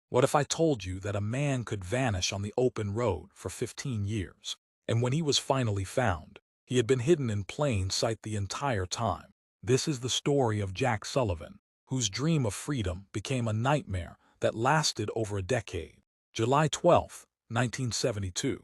What if I told you that a man could vanish on the open road for 15 years? And when he was finally found, he had been hidden in plain sight the entire time. This is the story of Jack Sullivan, whose dream of freedom became a nightmare that lasted over a decade. July 12, 1972.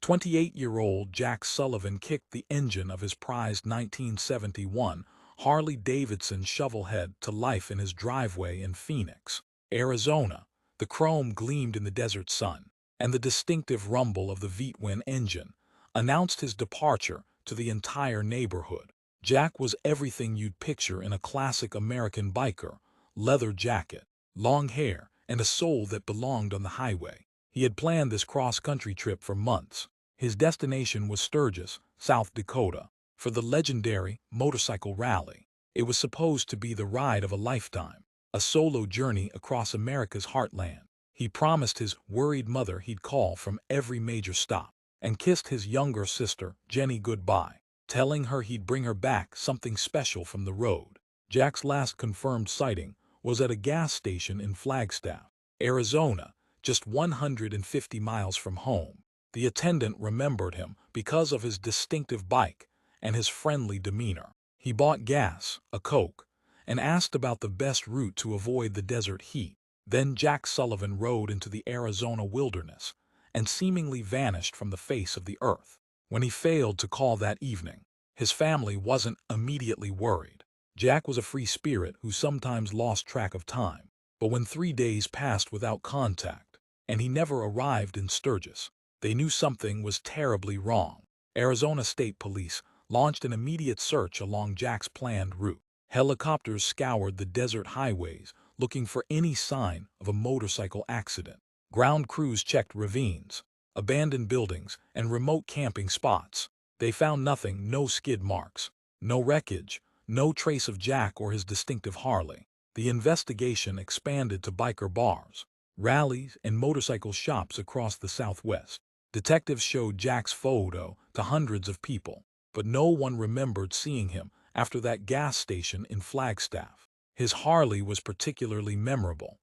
28-year-old Jack Sullivan kicked the engine of his prized 1971 Harley Davidson shovelhead to life in his driveway in Phoenix, Arizona. The chrome gleamed in the desert sun, and the distinctive rumble of the V-twin engine announced his departure to the entire neighborhood. Jack was everything you'd picture in a classic American biker: leather jacket, long hair, and a soul that belonged on the highway. He had planned this cross-country trip for months. His destination was Sturgis, South Dakota, for the legendary motorcycle rally. It was supposed to be the ride of a lifetime, a solo journey across America's heartland. He promised his worried mother he'd call from every major stop, and kissed his younger sister, Jenny, goodbye, telling her he'd bring her back something special from the road. Jack's last confirmed sighting was at a gas station in Flagstaff, Arizona, just 150 miles from home. The attendant remembered him because of his distinctive bike and his friendly demeanor. He bought gas, a Coke, and asked about the best route to avoid the desert heat. Then Jack Sullivan rode into the Arizona wilderness and seemingly vanished from the face of the earth. When he failed to call that evening, his family wasn't immediately worried. Jack was a free spirit who sometimes lost track of time. But when 3 days passed without contact, and he never arrived in Sturgis, they knew something was terribly wrong. Arizona State Police launched an immediate search along Jack's planned route. Helicopters scoured the desert highways looking for any sign of a motorcycle accident. Ground crews checked ravines, abandoned buildings, and remote camping spots. They found nothing: no skid marks, no wreckage, no trace of Jack or his distinctive Harley. The investigation expanded to biker bars, rallies, and motorcycle shops across the Southwest. Detectives showed Jack's photo to hundreds of people, but no one remembered seeing him after that gas station in Flagstaff. His Harley was particularly memorable,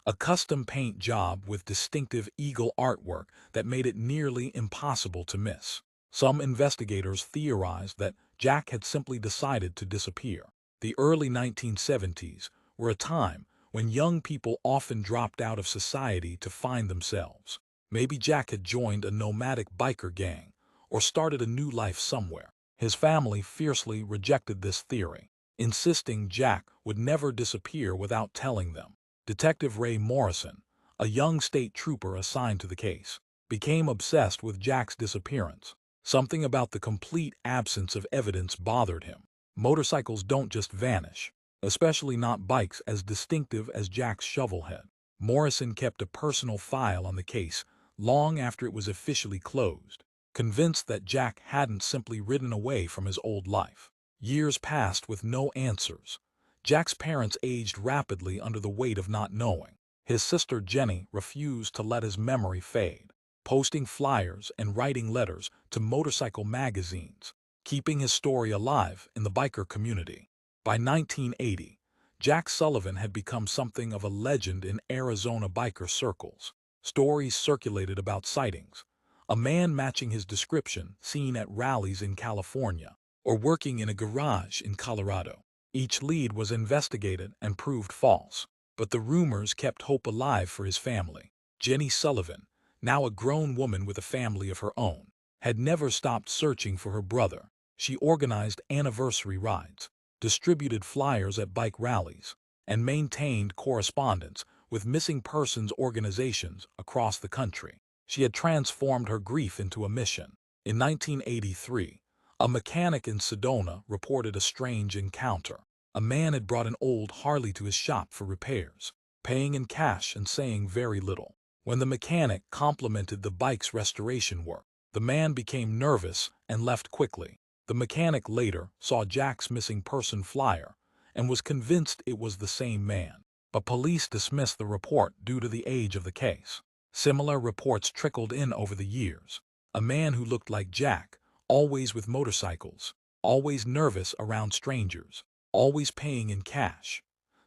a custom paint job with distinctive eagle artwork that made it nearly impossible to miss. Some investigators theorized that Jack had simply decided to disappear. The early 1970s were a time when young people often dropped out of society to find themselves. Maybe Jack had joined a nomadic biker gang or started a new life somewhere. His family fiercely rejected this theory, insisting Jack would never disappear without telling them. Detective Ray Morrison, a young state trooper assigned to the case, became obsessed with Jack's disappearance. Something about the complete absence of evidence bothered him. Motorcycles don't just vanish, especially not bikes as distinctive as Jack's shovelhead. Morrison kept a personal file on the case long after it was officially closed, convinced that Jack hadn't simply ridden away from his old life. Years passed with no answers. Jack's parents aged rapidly under the weight of not knowing. His sister Jenny refused to let his memory fade, posting flyers and writing letters to motorcycle magazines, keeping his story alive in the biker community. By 1980, Jack Sullivan had become something of a legend in Arizona biker circles. Stories circulated about sightings: a man matching his description seen at rallies in California, or working in a garage in Colorado. Each lead was investigated and proved false, but the rumors kept hope alive for his family. Jenny Sullivan, now a grown woman with a family of her own, had never stopped searching for her brother. She organized anniversary rides, distributed flyers at bike rallies, and maintained correspondence with missing persons organizations across the country. She had transformed her grief into a mission. In 1983, a mechanic in Sedona reported a strange encounter. A man had brought an old Harley to his shop for repairs, paying in cash and saying very little. When the mechanic complimented the bike's restoration work, the man became nervous and left quickly. The mechanic later saw Jack's missing person flyer and was convinced it was the same man, but police dismissed the report due to the age of the case. Similar reports trickled in over the years. A man who looked like Jack, always with motorcycles, always nervous around strangers, always paying in cash.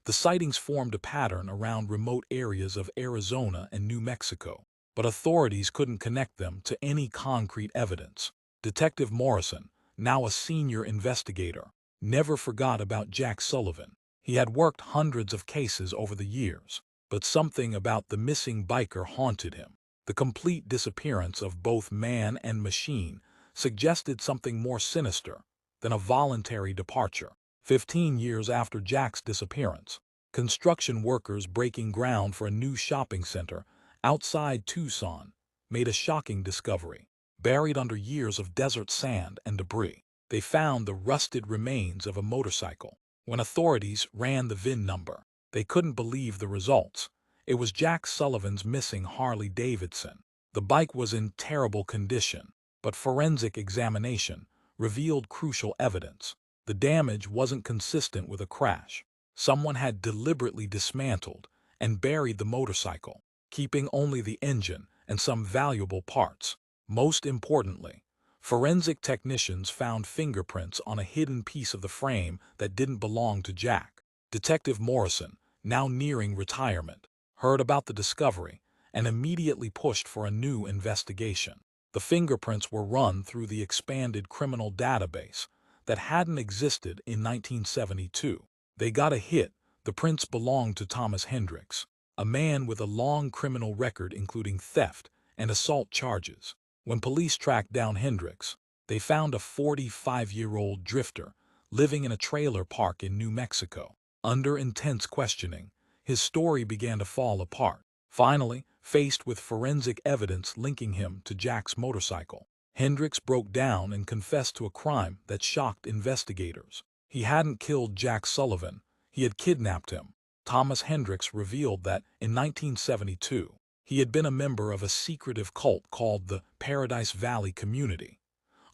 The sightings formed a pattern around remote areas of Arizona and New Mexico, but authorities couldn't connect them to any concrete evidence. Detective Morrison, now a senior investigator, never forgot about Jack Sullivan. He had worked hundreds of cases over the years, but something about the missing biker haunted him. The complete disappearance of both man and machine suggested something more sinister than a voluntary departure. 15 years after Jack's disappearance, construction workers breaking ground for a new shopping center outside Tucson made a shocking discovery. Buried under years of desert sand and debris, they found the rusted remains of a motorcycle. When authorities ran the VIN number, they couldn't believe the results. It was Jack Sullivan's missing Harley Davidson. The bike was in terrible condition, but forensic examination revealed crucial evidence. The damage wasn't consistent with a crash. Someone had deliberately dismantled and buried the motorcycle, keeping only the engine and some valuable parts. Most importantly, forensic technicians found fingerprints on a hidden piece of the frame that didn't belong to Jack. Detective Morrison, now nearing retirement, heard about the discovery and immediately pushed for a new investigation. The fingerprints were run through the expanded criminal database that hadn't existed in 1972. They got a hit. The prints belonged to Thomas Hendricks, a man with a long criminal record including theft and assault charges. When police tracked down Hendricks, they found a 45-year-old drifter living in a trailer park in New Mexico. Under intense questioning, his story began to fall apart. Finally, faced with forensic evidence linking him to Jack's motorcycle, Hendricks broke down and confessed to a crime that shocked investigators. He hadn't killed Jack Sullivan, he had kidnapped him. Thomas Hendricks revealed that in 1972, he had been a member of a secretive cult called the Paradise Valley Community,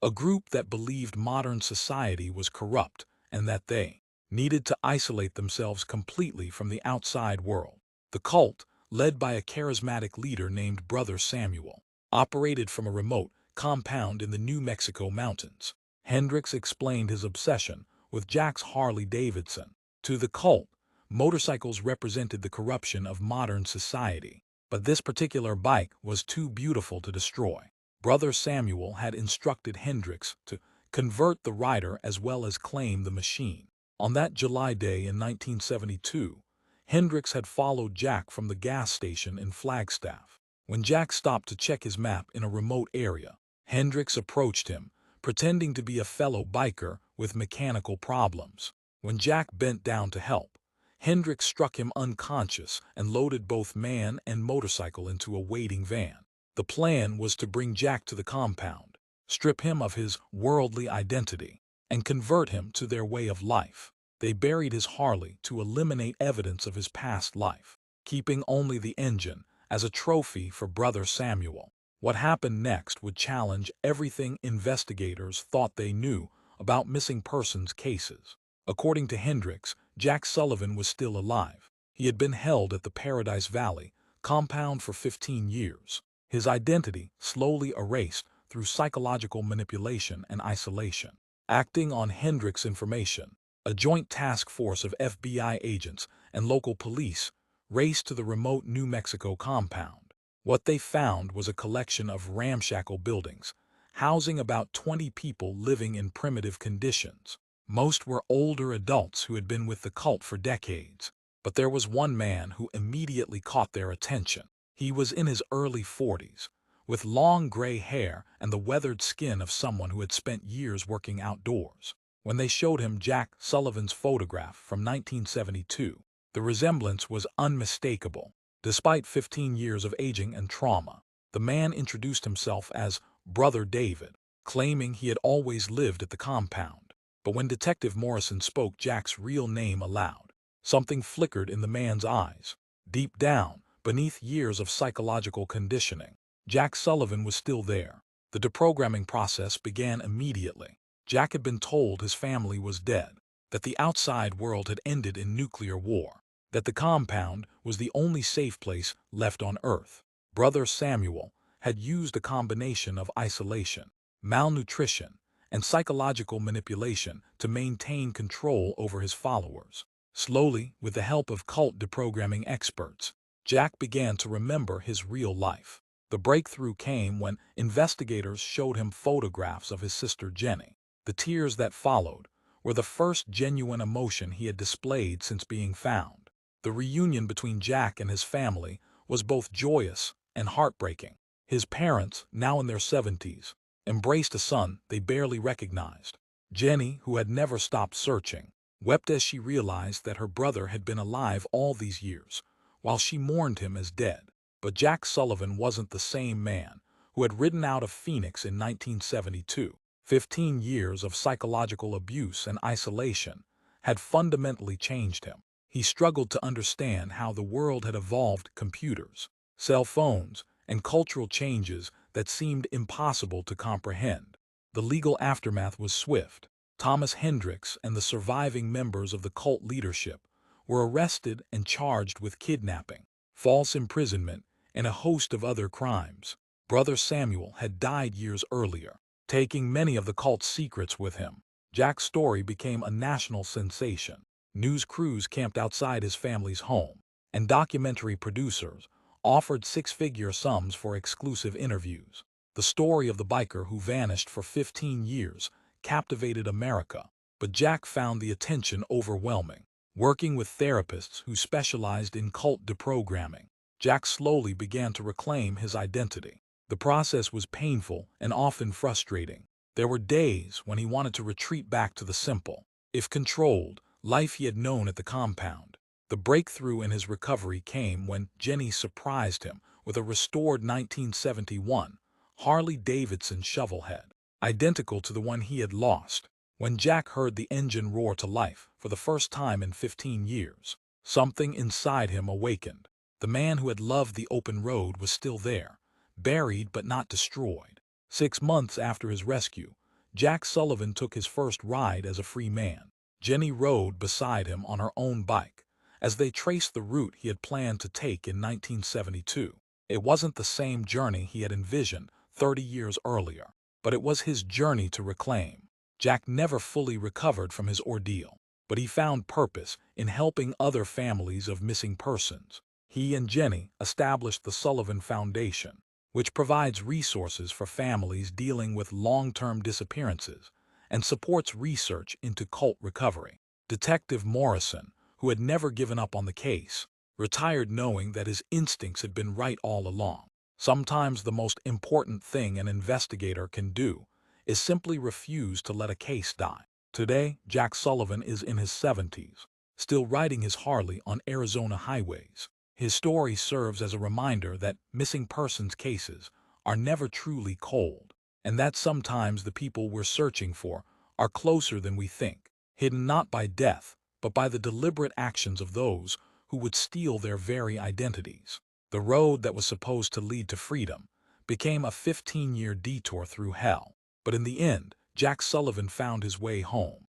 a group that believed modern society was corrupt and that they needed to isolate themselves completely from the outside world. The cult, led by a charismatic leader named Brother Samuel, operated from a remote compound in the New Mexico mountains. Hendricks explained his obsession with Jack's Harley Davidson. To the cult, motorcycles represented the corruption of modern society, but this particular bike was too beautiful to destroy. Brother Samuel had instructed Hendricks to convert the rider as well as claim the machine. On that July day in 1972, Hendricks had followed Jack from the gas station in Flagstaff. When Jack stopped to check his map in a remote area, Hendricks approached him, pretending to be a fellow biker with mechanical problems. When Jack bent down to help, Hendricks struck him unconscious and loaded both man and motorcycle into a waiting van. The plan was to bring Jack to the compound, strip him of his worldly identity, and convert him to their way of life. They buried his Harley to eliminate evidence of his past life, keeping only the engine as a trophy for Brother Samuel. What happened next would challenge everything investigators thought they knew about missing persons cases. According to Hendricks, Jack Sullivan was still alive. He had been held at the Paradise Valley compound for 15 years. His identity slowly erased through psychological manipulation and isolation. Acting on Hendricks' information, a joint task force of FBI agents and local police raced to the remote New Mexico compound. What they found was a collection of ramshackle buildings, housing about 20 people living in primitive conditions. Most were older adults who had been with the cult for decades. But there was one man who immediately caught their attention. He was in his early 40s, with long gray hair and the weathered skin of someone who had spent years working outdoors. When they showed him Jack Sullivan's photograph from 1972, the resemblance was unmistakable. Despite 15 years of aging and trauma, the man introduced himself as Brother David, claiming he had always lived at the compound. But when Detective Morrison spoke Jack's real name aloud, something flickered in the man's eyes. Deep down, beneath years of psychological conditioning, Jack Sullivan was still there. The deprogramming process began immediately. Jack had been told his family was dead, that the outside world had ended in nuclear war, that the compound was the only safe place left on Earth. Brother Samuel had used a combination of isolation, malnutrition, and psychological manipulation to maintain control over his followers. Slowly, with the help of cult deprogramming experts, Jack began to remember his real life. The breakthrough came when investigators showed him photographs of his sister Jenny. The tears that followed were the first genuine emotion he had displayed since being found. The reunion between Jack and his family was both joyous and heartbreaking. His parents, now in their 70s, embraced a son they barely recognized. Jenny, who had never stopped searching, wept as she realized that her brother had been alive all these years, while she mourned him as dead. But Jack Sullivan wasn't the same man who had ridden out of Phoenix in 1972. 15 years of psychological abuse and isolation had fundamentally changed him. He struggled to understand how the world had evolved computers, cell phones, and cultural changes that seemed impossible to comprehend. The legal aftermath was swift. Thomas Hendricks and the surviving members of the cult leadership were arrested and charged with kidnapping, false imprisonment, and a host of other crimes. Brother Samuel had died years earlier, taking many of the cult's secrets with him. Jack's story became a national sensation. News crews camped outside his family's home, and documentary producers offered six-figure sums for exclusive interviews. The story of the biker who vanished for 15 years captivated America, but Jack found the attention overwhelming. Working with therapists who specialized in cult deprogramming, Jack slowly began to reclaim his identity. The process was painful and often frustrating. There were days when he wanted to retreat back to the simple, if controlled, life he had known at the compound. The breakthrough in his recovery came when Jenny surprised him with a restored 1971 Harley Davidson shovelhead, identical to the one he had lost. When Jack heard the engine roar to life for the first time in 15 years, something inside him awakened. The man who had loved the open road was still there, buried but not destroyed. 6 months after his rescue, Jack Sullivan took his first ride as a free man. Jenny rode beside him on her own bike as they traced the route he had planned to take in 1972. It wasn't the same journey he had envisioned 30 years earlier, but it was his journey to reclaim. Jack never fully recovered from his ordeal, but he found purpose in helping other families of missing persons. He and Jenny established the Sullivan Foundation, which provides resources for families dealing with long-term disappearances and supports research into cult recovery. Detective Morrison, who had never given up on the case, retired knowing that his instincts had been right all along. Sometimes the most important thing an investigator can do is simply refuse to let a case die. Today, Jack Sullivan is in his 70s, still riding his Harley on Arizona highways. His story serves as a reminder that missing persons cases are never truly cold, and that sometimes the people we're searching for are closer than we think, hidden not by death, but by the deliberate actions of those who would steal their very identities. The road that was supposed to lead to freedom became a 15-year detour through hell, but in the end, Jack Sullivan found his way home.